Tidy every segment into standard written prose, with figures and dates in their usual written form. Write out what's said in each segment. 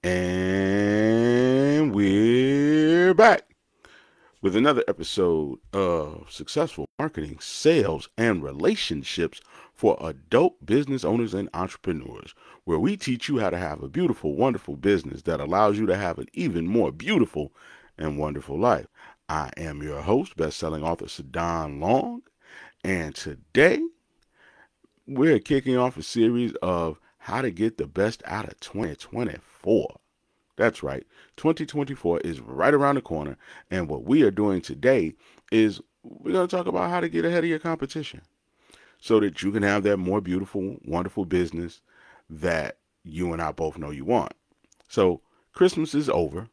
And we're back with another episode of Successful Marketing, Sales, and Relationships for Adult Business Owners and Entrepreneurs, where we teach you how to have a beautiful, wonderful business that allows you to have an even more beautiful and wonderful life. I am your host, best-selling author Sadon Long, and today we're kicking off a series of how to get the best out of 2024. That's right. 2024 is right around the corner. And what we are doing today is we're going to talk about how to get ahead of your competition so that you can have that more beautiful, wonderful business that you and I both know you want. So Christmas is over.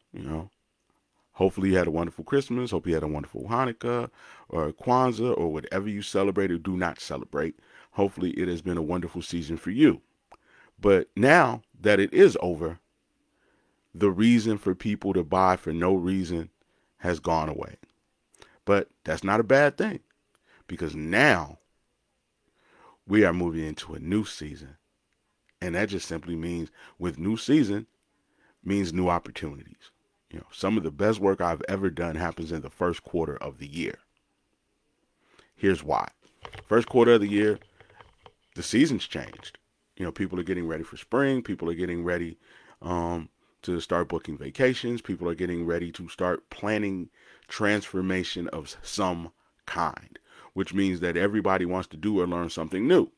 Hopefully you had a wonderful Christmas. Hope you had a wonderful Hanukkah or Kwanzaa or whatever you celebrate or do not celebrate. Hopefully it has been a wonderful season for you. But now that it is over, the reason for people to buy for no reason has gone away. But that's not a bad thing because now we are moving into a new season. And that just simply means with new season means new opportunities. Some of the best work I've ever done happens in the first quarter of the year. Here's why. First quarter of the year, the season's changed. People are getting ready for spring. People are getting ready to start booking vacations. People are getting ready to start planning transformation of some kind, which means that everybody wants to do or learn something new.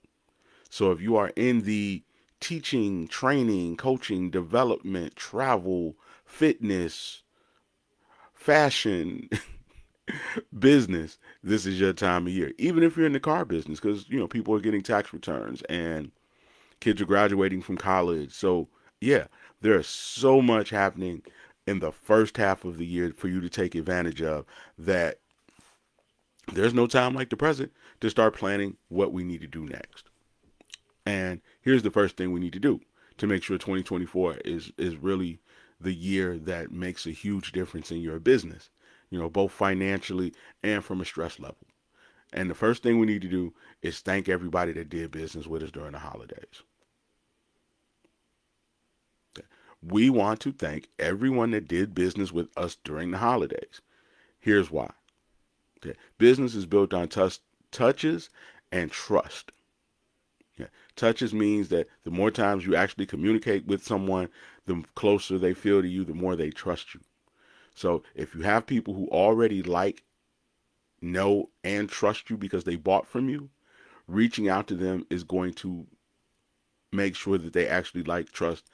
So if you are in the teaching, training, coaching, development, travel, fitness, fashion business, this is your time of year. Even if you're in the car business, because, people are getting tax returns and kids are graduating from college. So, yeah, there's so much happening in the first half of the year for you to take advantage of that there's no time like the present to start planning what we need to do next. And here's the first thing we need to do to make sure 2024 is really the year that makes a huge difference in your business, both financially and from a stress level. And the first thing we need to do is thank everybody that did business with us during the holidays. We want to thank everyone that did business with us during the holidays. Here's why. Okay. Business is built on touches and trust. Yeah. Touches means that the more times you actually communicate with someone, the closer they feel to you, the more they trust you. So if you have people who already like, know, and trust you because they bought from you, reaching out to them is going to make sure that they actually like, trust,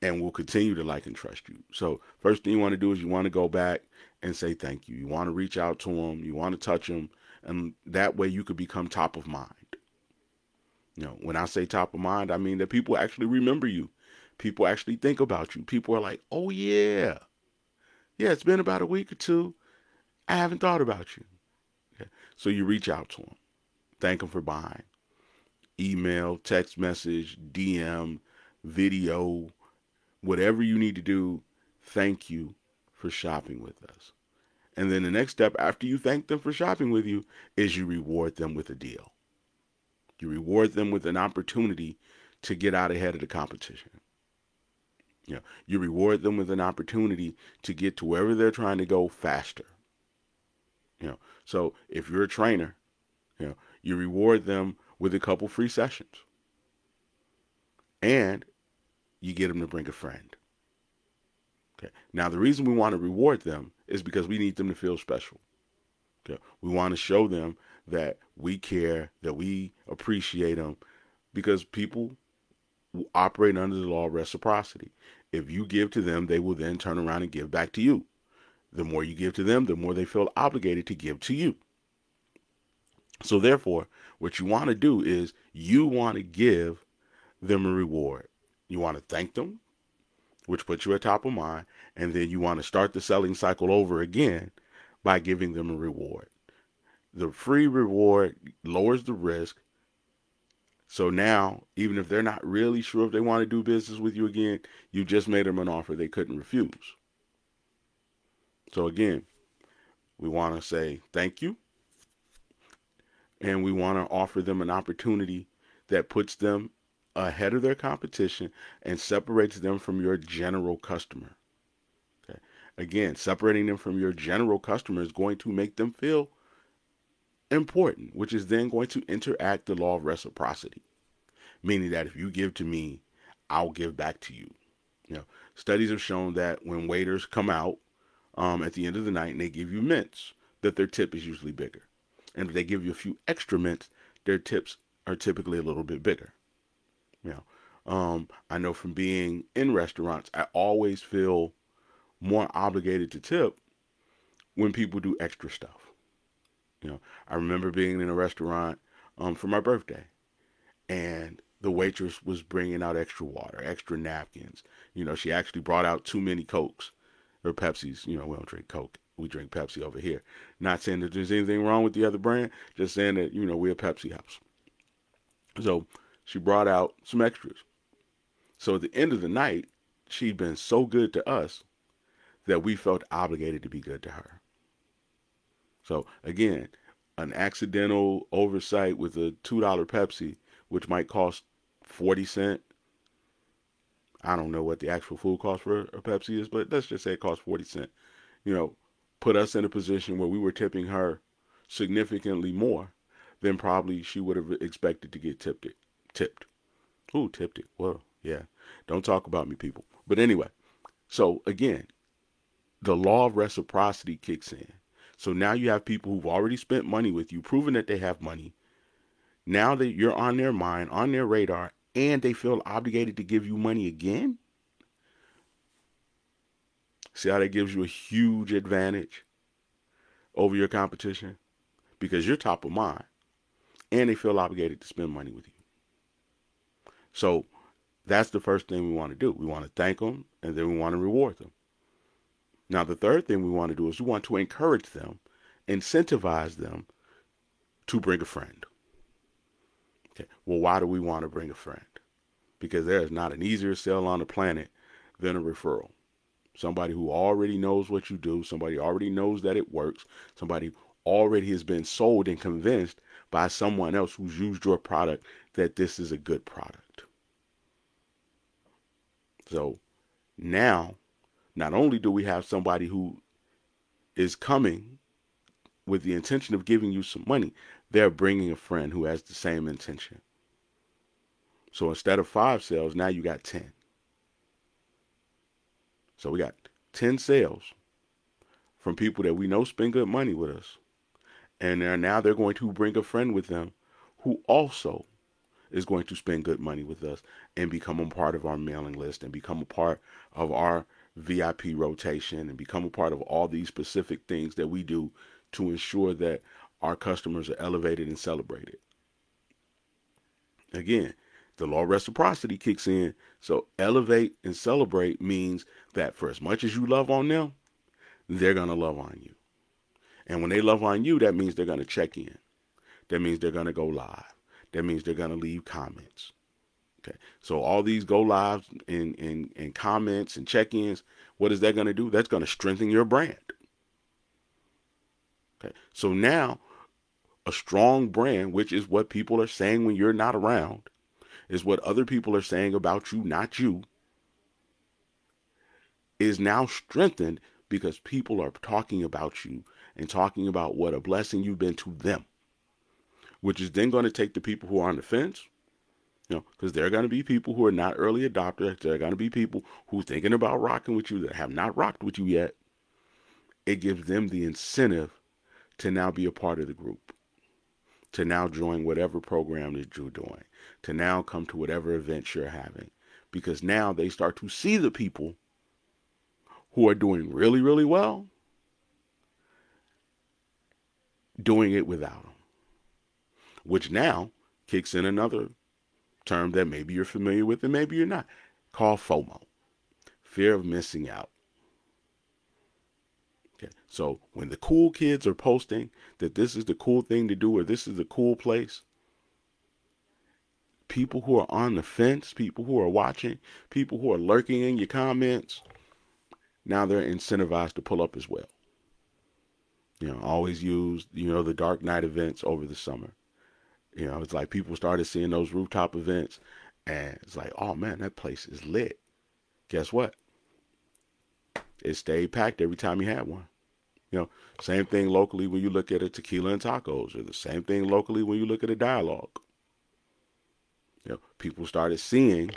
and will continue to like and trust you. So first thing you want to do is you want to go back and say thank you. You want to reach out to them. You want to touch them. And that way you could become top of mind. When I say top of mind, I mean that people actually remember you. People actually think about you. People are like, oh, yeah. Yeah, it's been about a week or two. I haven't thought about you. Okay. So you reach out to them. Thank them for buying. Email, text message, DM, video, whatever you need to do. Thank you for shopping with us. And then the next step after you thank them for shopping with you is you reward them with a deal. You reward them with an opportunity to get out ahead of the competition. You reward them with an opportunity to get to wherever they're trying to go faster. So if you're a trainer, you reward them with a couple free sessions. And you get them to bring a friend. Okay. Now, the reason we want to reward them is because we need them to feel special. Okay. We want to show them that we care, that we appreciate them, because people operate under the law of reciprocity. If you give to them, they will then turn around and give back to you. The more you give to them, the more they feel obligated to give to you. So therefore, what you want to do is you want to give them a reward. You want to thank them, which puts you at top of mind, and then you want to start the selling cycle over again by giving them a reward. The free reward lowers the risk. So now, even if they're not really sure if they want to do business with you again, you just made them an offer they couldn't refuse. So again, we want to say thank you, and we want to offer them an opportunity that puts them ahead of their competition and separates them from your general customer. Okay. Again, separating them from your general customer is going to make them feel important, which is then going to interact the law of reciprocity, meaning that if you give to me, I'll give back to you. You know, studies have shown that when waiters come out at the end of the night and they give you mints, that their tip is usually bigger. And if they give you a few extra mints, their tips are typically a little bit bigger. You know, I know from being in restaurants, I always feel more obligated to tip when people do extra stuff. You know, I remember being in a restaurant for my birthday, and the waitress was bringing out extra water, extra napkins. You know, she actually brought out too many Cokes or Pepsis. You know, we don't drink Coke. We drink Pepsi over here. Not saying that there's anything wrong with the other brand, just saying that, you know, we're a Pepsi house. So she brought out some extras. So at the end of the night, she'd been so good to us that we felt obligated to be good to her. So again, an accidental oversight with a $2 Pepsi, which might cost 40 cents. I don't know what the actual food cost for a Pepsi is, but let's just say it costs 40 cents. You know, put us in a position where we were tipping her significantly more than probably she would have expected to get tipped. Ooh, tipped it. Well, yeah. Don't talk about me, people. But anyway, so again, the law of reciprocity kicks in. So now you have people who've already spent money with you, proven that they have money. Now that you're on their mind, on their radar, and they feel obligated to give you money again. See how that gives you a huge advantage over your competition? Because you're top of mind, and they feel obligated to spend money with you. So that's the first thing we want to do. We want to thank them, and then we want to reward them. Now, the third thing we want to do is we want to encourage them, incentivize them to bring a friend. Okay. Well, why do we want to bring a friend? Because there is not an easier sell on the planet than a referral. Somebody who already knows what you do, somebody already knows that it works, somebody already has been sold and convinced by someone else who's used your product that this is a good product. So now, not only do we have somebody who is coming with the intention of giving you some money, they're bringing a friend who has the same intention. So instead of 5 sales, now you got 10. So we got 10 sales from people that we know spend good money with us. And now they're going to bring a friend with them who also is going to spend good money with us and become a part of our mailing list and become a part of our VIP rotation and become a part of all these specific things that we do to ensure that our customers are elevated and celebrated. Again, the law of reciprocity kicks in. So elevate and celebrate means that for as much as you love on them, they're going to love on you. And when they love on you, that means they're going to check in. That means they're going to go live. That means they're going to leave comments. Okay. So all these go lives and comments and check-ins, what is that going to do? That's going to strengthen your brand. Okay. So now a strong brand, which is what people are saying when you're not around, is what other people are saying about you, not you, is now strengthened because people are talking about you and talking about what a blessing you've been to them, which is then going to take the people who are on the fence, because there are going to be people who are not early adopters. There are going to be people who are thinking about rocking with you that have not rocked with you yet. It gives them the incentive to now be a part of the group, to now join whatever program that you're doing, to now come to whatever events you're having, because now they start to see the people who are doing really, really well, doing it without them, which now kicks in another term that maybe you're familiar with and maybe you're not, called FOMO, fear of missing out. Okay. So when the cool kids are posting that this is the cool thing to do or this is the cool place, people who are on the fence, people who are watching, people who are lurking in your comments, now they're incentivized to pull up as well. Always use, the dark night events over the summer. It's like people started seeing those rooftop events And it's like, oh man, that place is lit. Guess what? It stayed packed every time you had one. You know, same thing locally when you look at a Tequila and Tacos, or the same thing locally when you look at a Dialogue. You know, people started seeing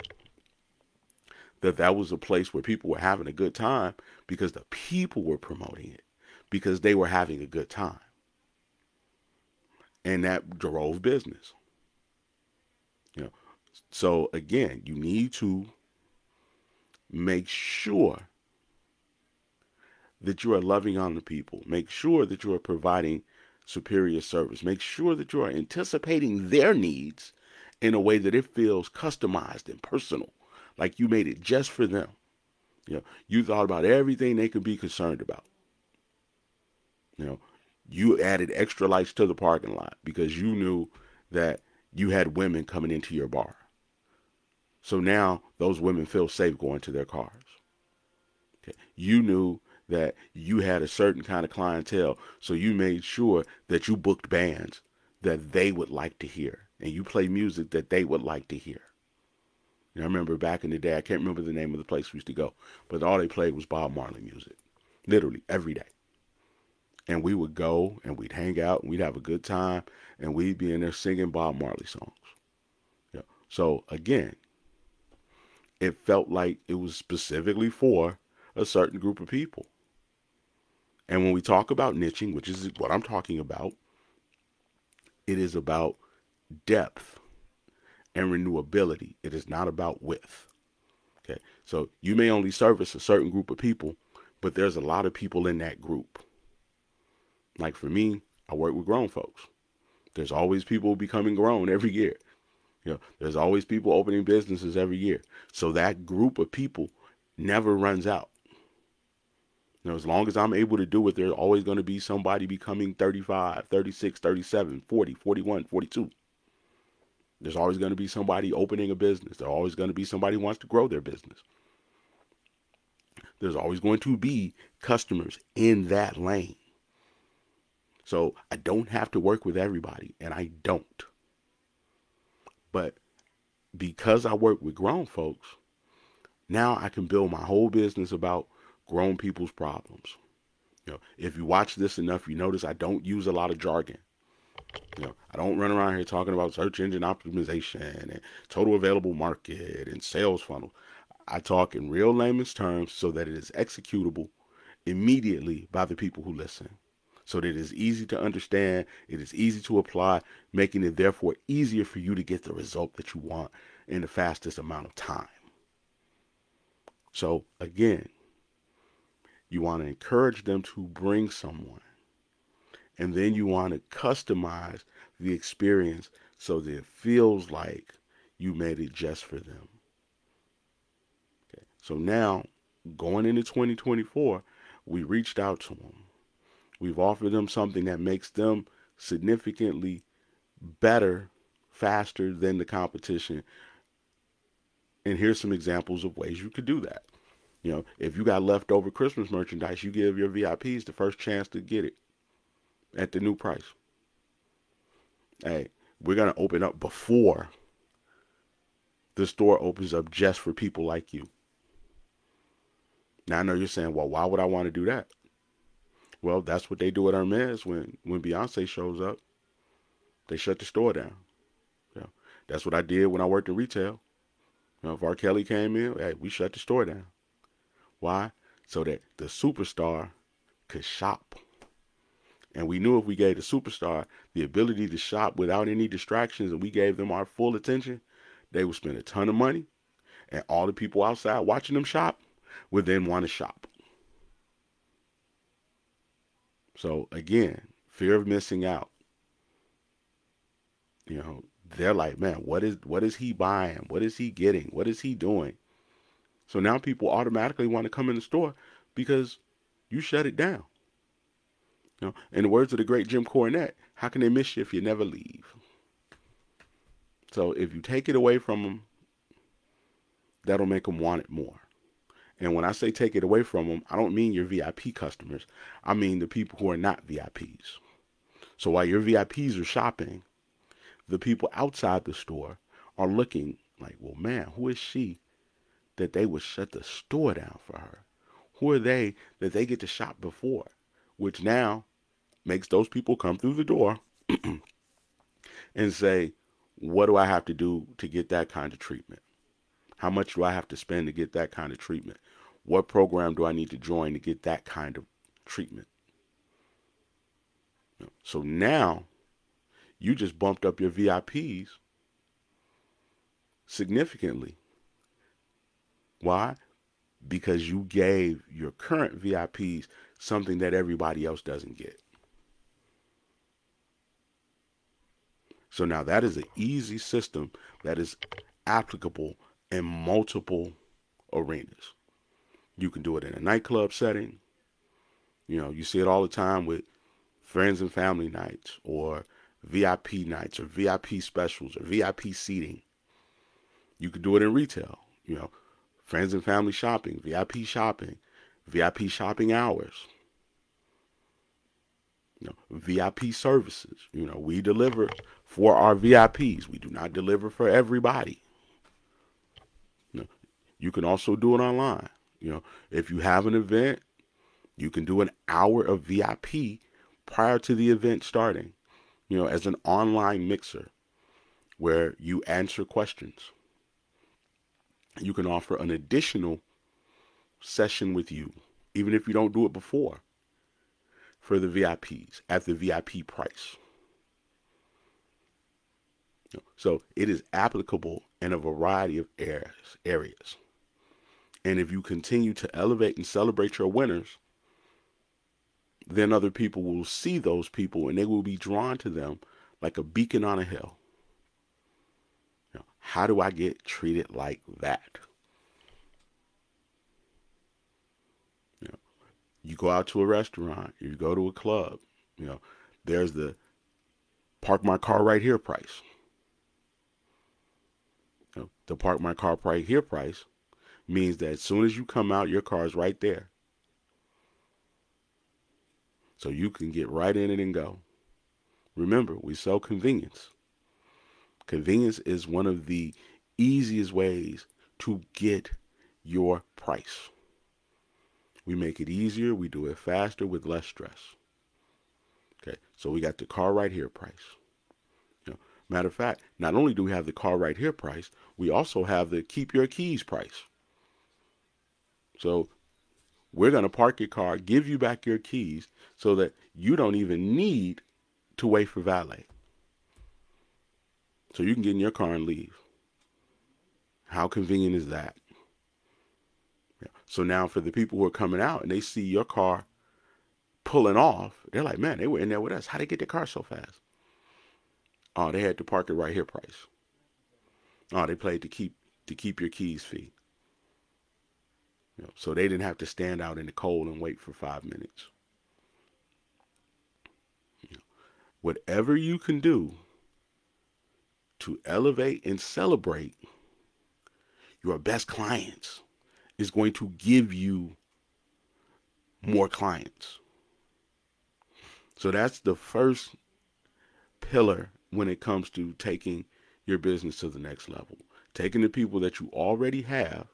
that that was a place where people were having a good time because the people were promoting it, because they were having a good time. And that drove business. You know, so again, you need to make sure that you are loving on the people. Make sure that you are providing superior service. Make sure that you are anticipating their needs in a way that it feels customized and personal, like you made it just for them. You know, you thought about everything they could be concerned about. You know, you added extra lights to the parking lot because you knew that you had women coming into your bar. So now those women feel safe going to their cars. Okay. You knew that you had a certain kind of clientele, so you made sure that you booked bands that they would like to hear, and you play music that they would like to hear. You know, I remember back in the day, I can't remember the name of the place we used to go, but all they played was Bob Marley music, literally every day. And we would go and we'd hang out and we'd have a good time, and we'd be in there singing Bob Marley songs. Yeah. So again, it felt like it was specifically for a certain group of people. And when we talk about niching, which is what I'm talking about, it is about depth and renewability. It is not about width. Okay. So you may only service a certain group of people, but there's a lot of people in that group. Like for me, I work with grown folks. There's always people becoming grown every year. You know, there's always people opening businesses every year. So that group of people never runs out. You know, as long as I'm able to do it, there's always going to be somebody becoming 35, 36, 37, 40, 41, 42. There's always going to be somebody opening a business. There's always going to be somebody who wants to grow their business. There's always going to be customers in that lane. So I don't have to work with everybody, and I don't. But because I work with grown folks, now I can build my whole business about grown people's problems. You know, if you watch this enough, you notice I don't use a lot of jargon. You know, I don't run around here talking about search engine optimization and total available market and sales funnel. I talk in real layman's terms so that it is executable immediately by the people who listen. So that it is easy to understand, it is easy to apply, making it therefore easier for you to get the result that you want in the fastest amount of time. So again, you want to encourage them to bring someone. And then you want to customize the experience so that it feels like you made it just for them. Okay. So now, going into 2024, we reached out to them. We've offered them something that makes them significantly better, faster than the competition. And here's some examples of ways you could do that. You know, if you got leftover Christmas merchandise, you give your VIPs the first chance to get it at the new price. Hey, we're going to open up before the store opens up just for people like you. Now, I know you're saying, well, why would I want to do that? Well, that's what they do at Hermes when Beyonce shows up. They shut the store down. You know, that's what I did when I worked in retail. You know, if R. Kelly came in, hey, we shut the store down. Why? So that the superstar could shop. And we knew if we gave the superstar the ability to shop without any distractions and we gave them our full attention, they would spend a ton of money. And all the people outside watching them shop would then want to shop. So again, fear of missing out. You know, they're like, man, what is he buying? What is he getting? What is he doing? So now people automatically want to come in the store because you shut it down. You know, in the words of the great Jim Cornette, how can they miss you if you never leave? So if you take it away from them, that'll make them want it more. And when I say take it away from them, I don't mean your VIP customers. I mean the people who are not VIPs. So while your VIPs are shopping, the people outside the store are looking Like, well, man, who is she that they would shut the store down for her? Who are they that they get to shop before? Which now makes those people come through the door and say, what do I have to do to get that kind of treatment? How much do I have to spend to get that kind of treatment? What program do I need to join to get that kind of treatment? So now you just bumped up your VIPs significantly. Why? Because you gave your current VIPs something that everybody else doesn't get. So now that is an easy system that is applicable in multiple arenas. You can do it in a nightclub setting. You know, you see it all the time with friends and family nights or VIP nights or VIP specials or VIP seating. You could do it in retail, you know, friends and family shopping, VIP shopping hours, you know, VIP services. You know, we deliver for our VIPs. We do not deliver for everybody. You know, you can also do it online. You know, if you have an event, you can do an hour of VIP prior to the event starting, you know, as an online mixer where you answer questions. You can offer an additional session with you, even if you don't do it before, for the VIPs at the VIP price. So it is applicable in a variety of areas. And if you continue to elevate and celebrate your winners, then other people will see those people and they will be drawn to them like a beacon on a hill. You know, how do I get treated like that? You know, you go out to a restaurant, you go to a club, you know, there's the park my car right here price. You know, the park my car right here price means that as soon as you come out, your car is right there. So you can get right in it and go. Remember, we sell convenience. Convenience is one of the easiest ways to get your price. We make it easier. We do it faster with less stress. Okay, so we got the car right here price. You know, matter of fact, not only do we have the car right here price, we also have the keep your keys price. So we're going to park your car, give you back your keys so that you don't even need to wait for valet. So you can get in your car and leave. How convenient is that? Yeah. So now for the people who are coming out and they see your car pulling off, they're like, man, they were in there with us. How'd they get their car so fast? Oh, they had to park it right here price. Oh, they paid to keep your keys fee. You know, so they didn't have to stand out in the cold and wait for 5 minutes. You know, whatever you can do to elevate and celebrate your best clients is going to give you more clients. So that's the first pillar when it comes to taking your business to the next level. Taking the people that you already have,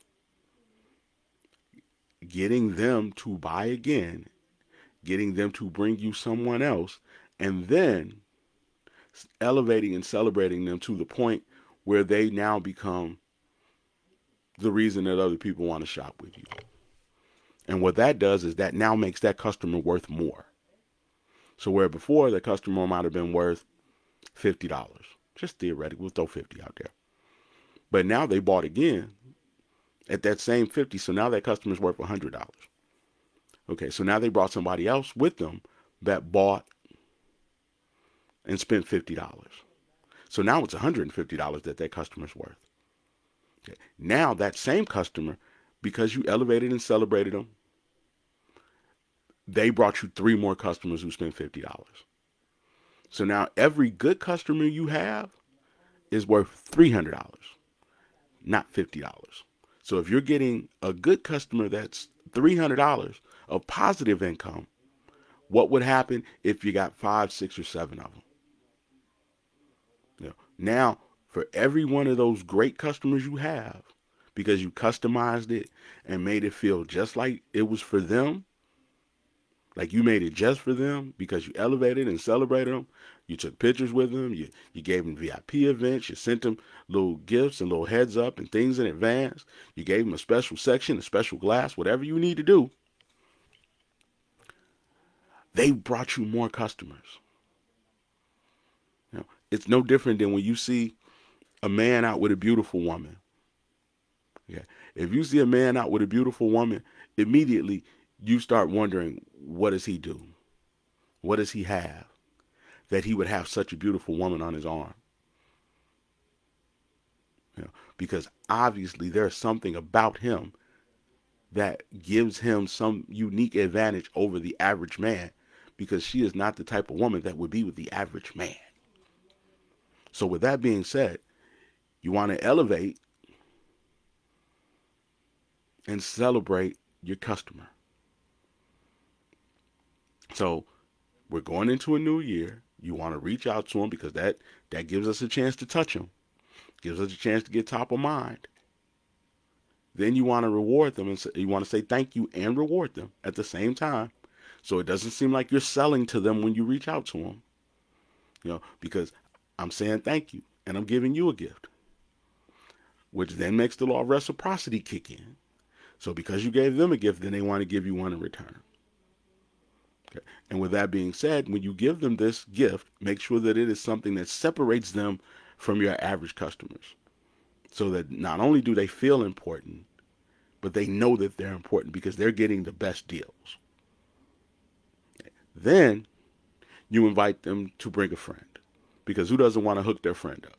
getting them to buy again, getting them to bring you someone else, and then elevating and celebrating them to the point where they now become the reason that other people want to shop with you. And what that does is that now makes that customer worth more. So where before the customer might have been worth $50, just theoretically, we'll throw 50 out there. But now they bought again at that same 50, so now that customer's worth $100. Okay, so now they brought somebody else with them that bought and spent $50. So now it's $150 that customer's worth. Okay. Now that same customer, because you elevated and celebrated them, they brought you 3 more customers who spent $50. So now every good customer you have is worth $300, not $50. So if you're getting a good customer that's $300 of positive income, what would happen if you got 5, 6, or 7 of them? You know, now for every one of those great customers you have, because you customized it and made it feel just like it was for them, like you made it just for them because you elevated and celebrated them. You took pictures with them. You gave them VIP events. You sent them little gifts and little heads up and things in advance. You gave them a special section, a special glass, whatever you need to do. They brought you more customers. You know, it's no different than when you see a man out with a beautiful woman. Yeah. If you see a man out with a beautiful woman, immediately you start wondering, what does he do? What does he have that he would have such a beautiful woman on his arm? You know, because obviously there's something about him that gives him some unique advantage over the average man, because she is not the type of woman that would be with the average man. So with that being said, you want to elevate and celebrate your customer. So we're going into a new year. You want to reach out to them because that gives us a chance to touch them, gives us a chance to get top of mind. Then you want to reward them, and you want to say thank you and reward them at the same time. So it doesn't seem like you're selling to them when you reach out to them. You know, because I'm saying thank you and I'm giving you a gift, which then makes the law of reciprocity kick in. So because you gave them a gift, then they want to give you one in return. Okay. And with that being said, when you give them this gift, make sure that it is something that separates them from your average customers, so that not only do they feel important, but they know that they're important because they're getting the best deals. Okay. Then you invite them to bring a friend, because who doesn't want to hook their friend up?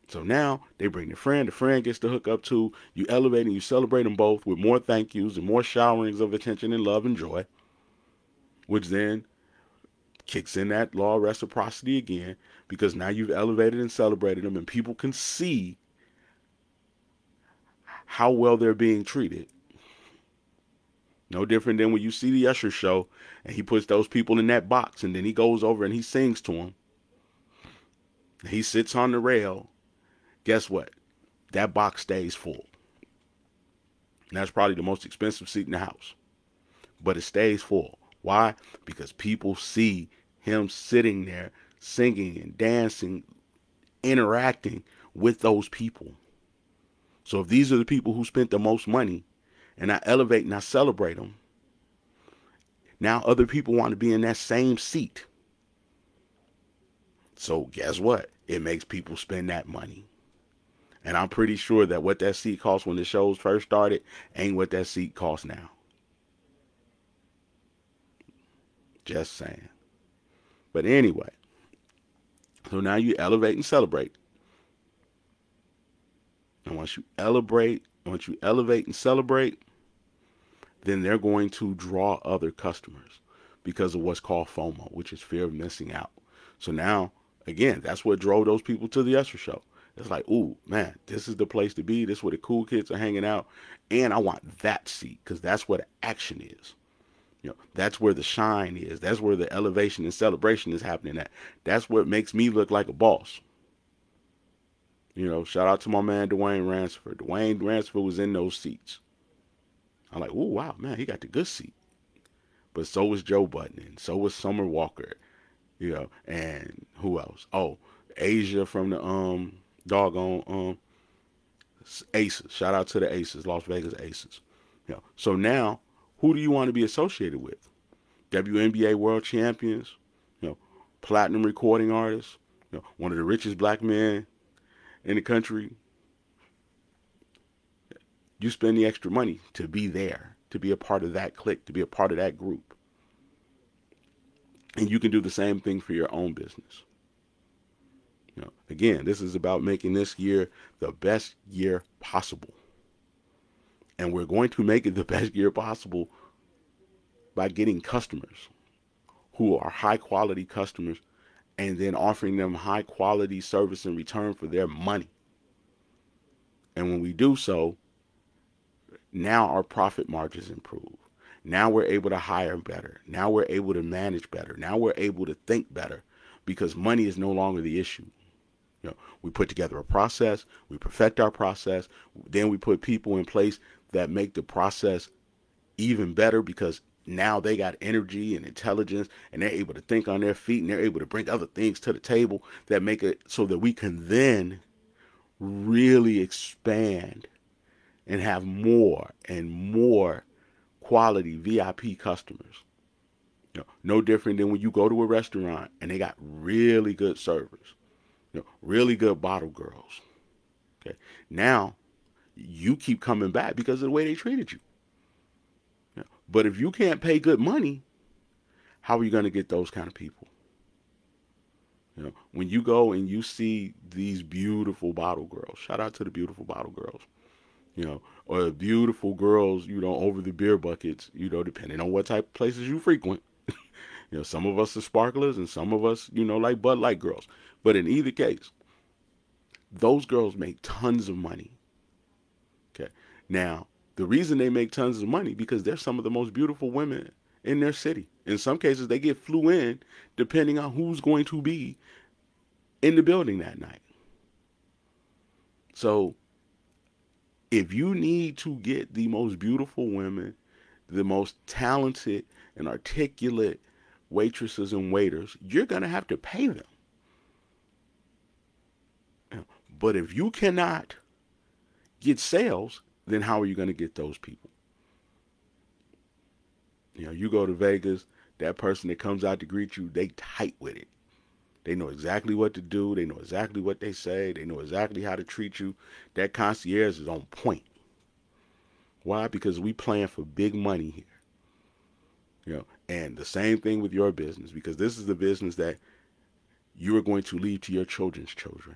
So now they bring the friend gets to hook up too. You elevate and you celebrate them both with more thank yous and more showerings of attention and love and joy, which then kicks in that law of reciprocity again, because now you've elevated and celebrated them, and people can see how well they're being treated. No different than when you see the Usher show and he puts those people in that box, and then he goes over and he sings to them. He sits on the rail. Guess what? That box stays full. And that's probably the most expensive seat in the house. But it stays full. Why? Because people see him sitting there singing and dancing, interacting with those people. So if these are the people who spent the most money, and I elevate and I celebrate them, now other people want to be in that same seat. So guess what? It makes people spend that money. And I'm pretty sure that what that seat cost when the shows first started ain't what that seat costs now. Just saying. But anyway, so now you elevate and celebrate. And once you elevate and celebrate, then they're going to draw other customers because of what's called FOMO, which is fear of missing out. So now, again, that's what drove those people to the Usher show. It's like, ooh, man, this is the place to be. This is where the cool kids are hanging out. And I want that seat, because that's where the action is. You know, that's where the shine is. That's where the elevation and celebration is happening at. That's what makes me look like a boss. You know, shout out to my man, Dwayne Ransford. Dwayne Ransford was in those seats. I'm like, ooh, wow, man, he got the good seat. But so was Joe Budden, and so was Summer Walker, you know, and who else? Oh, Asia from the doggone Aces. Shout out to the Aces, Las Vegas Aces. You know, so now, who do you want to be associated with? WNBA world champions, you know, platinum recording artists, you know, one of the richest black men in the country. You spend the extra money to be there, to be a part of that clique, to be a part of that group. And you can do the same thing for your own business. You know, again, this is about making this year the best year possible. And we're going to make it the best year possible by getting customers who are high quality customers, and then offering them high quality service in return for their money. And when we do so, now our profit margins improve. Now we're able to hire better. Now we're able to manage better. Now we're able to think better, because money is no longer the issue. We put together a process, we perfect our process, then we put people in place that make the process even better because now they got energy and intelligence and they're able to think on their feet and they're able to bring other things to the table that make it so that we can then really expand and have more and more quality VIP customers. No different than when you go to a restaurant and they got really good servers, really good bottle girls. Okay. Now you keep coming back because of the way they treated you. But if you can't pay good money, how are you going to get those kind of people? When you go and you see these beautiful bottle girls, shout out to the beautiful bottle girls, or the beautiful girls, over the beer buckets, depending on what type of places you frequent. Some of us are sparklers and some of us, like Bud Light girls. But in either case, those girls make tons of money. Okay. Now, the reason they make tons of money because they're some of the most beautiful women in their city. In some cases, they get flew in depending on who's going to be in the building that night. So if you need to get the most beautiful women, the most talented and articulate waitresses and waiters, you're going to have to pay them. But if you cannot get sales, then how are you going to get those people? You go to Vegas, that person that comes out to greet you, they tight with it. They know exactly what to do. They know exactly what they say. They know exactly how to treat you. That concierge is on point. Why? Because we playing for big money here. And the same thing with your business, because this is the business that you are going to leave to your children's children.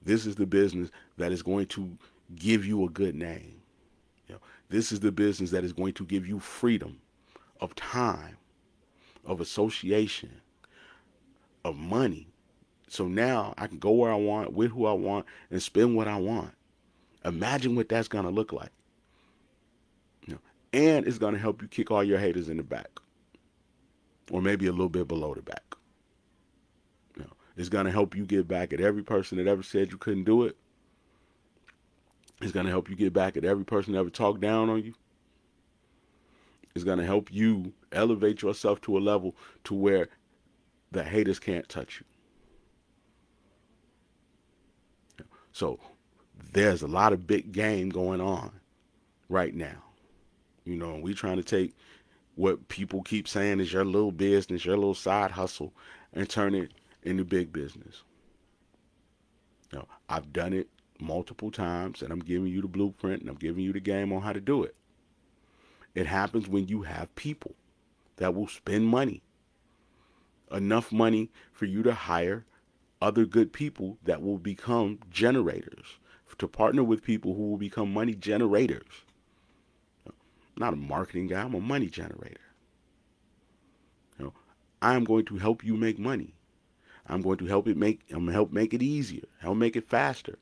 This is the business that is going to give you a good name. This is the business that is going to give you freedom of time, of association, of money. So now I can go where I want, with who I want, and spend what I want. Imagine what that's going to look like. And it's going to help you kick all your haters in the back. Or maybe a little bit below the back. It's going to help you get back at every person that ever said you couldn't do it. It's going to help you get back at every person that ever talked down on you. It's going to help you elevate yourself to a level to where the haters can't touch you. So there's a lot of big game going on right now. And we trying to take what people keep saying is your little business, your little side hustle, and turn it into big business. I've done it multiple times, and I'm giving you the blueprint, and I'm giving you the game on how to do it. It happens when you have people that will spend money, enough money for you to hire other good people that will become generators, to partner with people who will become money generators. I'm not a marketing guy, I'm a money generator. I'm going to help you make money. I'm going to help make it easier, help make it faster,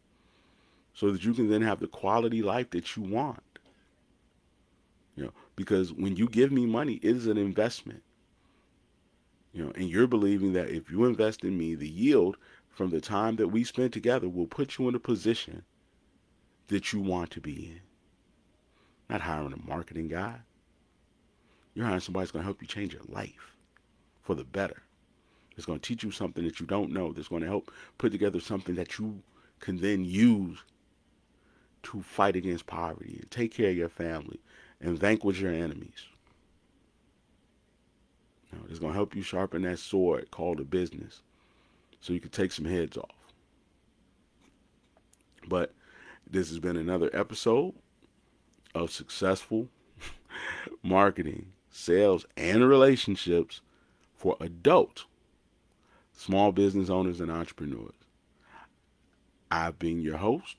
so that you can then have the quality life that you want. Because when you give me money, it is an investment. And you're believing that if you invest in me, the yield from the time that we spend together will put you in a position that you want to be in. Not hiring a marketing guy. You're hiring somebody that's going to help you change your life for the better. It's going to teach you something that you don't know. That's going to help put together something that you can then use to fight against poverty and take care of your family and vanquish your enemies. It's going to help you sharpen that sword called a business so you can take some heads off. But this has been another episode of Successful Marketing, Sales, and Relationships for Adult Small Business Owners and Entrepreneurs. I've been your host,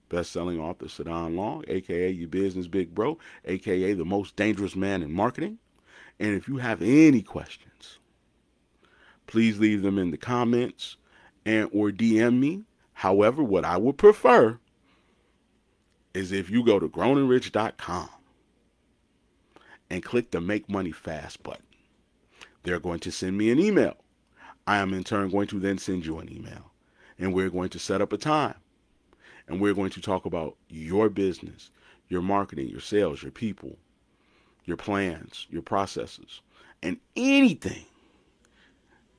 best-selling author Sadon Long, a.k.a. your business big bro, a.k.a. the most dangerous man in marketing. And if you have any questions, please leave them in the comments and or DM me. However, what I would prefer is if you go to grownandrich.com and click the Make Money Fast button. They're going to send me an email. I am in turn going to then send you an email. and we're going to set up a time, and we're going to talk about your business, your marketing, your sales, your people, your plans, your processes, and anything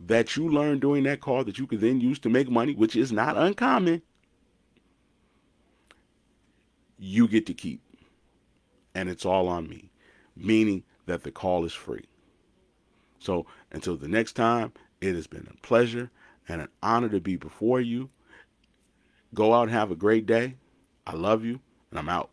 that you learn during that call that you could then use to make money, which is not uncommon, you get to keep. And it's all on me, meaning that the call is free. So until the next time, it has been a pleasure and an honor to be before you. Go out and have a great day. I love you, and I'm out.